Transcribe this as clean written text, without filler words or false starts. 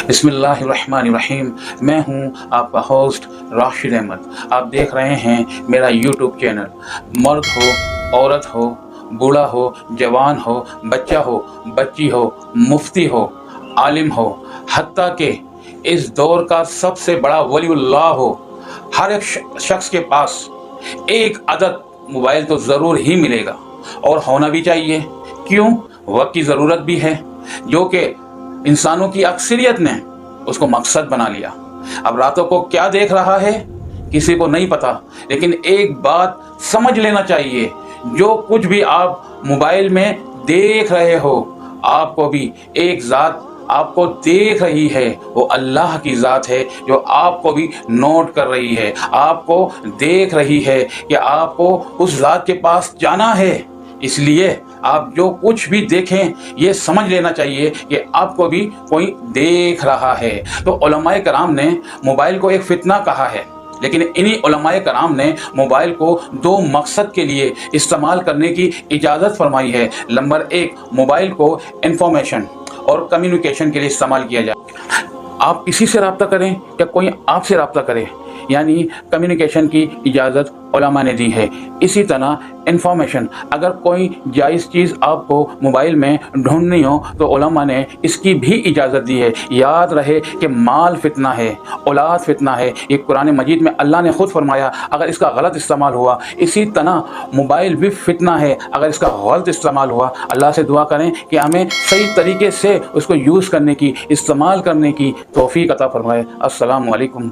बिस्मिल्लाहिर्रहमानिर्रहीम। मैं हूं आपका होस्ट राशिद अहमद। आप देख रहे हैं मेरा यूट्यूब चैनल। मर्द हो, औरत हो, बूढ़ा हो, जवान हो, बच्चा हो, बच्ची हो, मुफ्ती हो, आलिम हो, हत्ता के इस दौर का सबसे बड़ा वलीउल्लाह हो, हर एक शख्स के पास एक अदद मोबाइल तो ज़रूर ही मिलेगा और होना भी चाहिए। क्यों? वक्त की ज़रूरत भी है, जो कि इंसानों की अक्सरियत ने उसको मकसद बना लिया। अब रातों को क्या देख रहा है किसी को नहीं पता, लेकिन एक बात समझ लेना चाहिए, जो कुछ भी आप मोबाइल में देख रहे हो, आपको भी एक ज़ात आपको देख रही है, वो अल्लाह की ज़ात है जो आपको भी नोट कर रही है, आपको देख रही है कि आपको उस ज़ात के पास जाना है। इसलिए आप जो कुछ भी देखें ये समझ लेना चाहिए कि आपको भी कोई देख रहा है। तो उलमाए कराम ने मोबाइल को एक फितना कहा है, लेकिन इन्हीं उलमाए कराम ने मोबाइल को दो मकसद के लिए इस्तेमाल करने की इजाज़त फरमाई है। नंबर एक, मोबाइल को इंफॉर्मेशन और कम्युनिकेशन के लिए इस्तेमाल किया जाए। आप किसी से रब्ता करें या कोई आपसे रब्ता करे, यानी कम्युनिकेशन की इजाज़त उलमा ने दी है। इसी तरह इंफॉर्मेशन, अगर कोई जायज़ चीज़ आपको मोबाइल में ढूंढनी हो तो उलमा ने इसकी भी इजाज़त दी है। याद रहे कि माल फितना है, औलाद फितना है। ये कुरान मजीद में अल्लाह ने खुद फरमाया, अगर इसका गलत इस्तेमाल हुआ। इसी तरह मोबाइल भी फितना है, अगर इसका गलत इस्तेमाल हुआ। अल्लाह से दुआ करें कि हमें सही तरीके से उसको यूज़ करने की, इस्तेमाल करने की तौफीक अता फरमाए। अस्सलामु अलैकुम।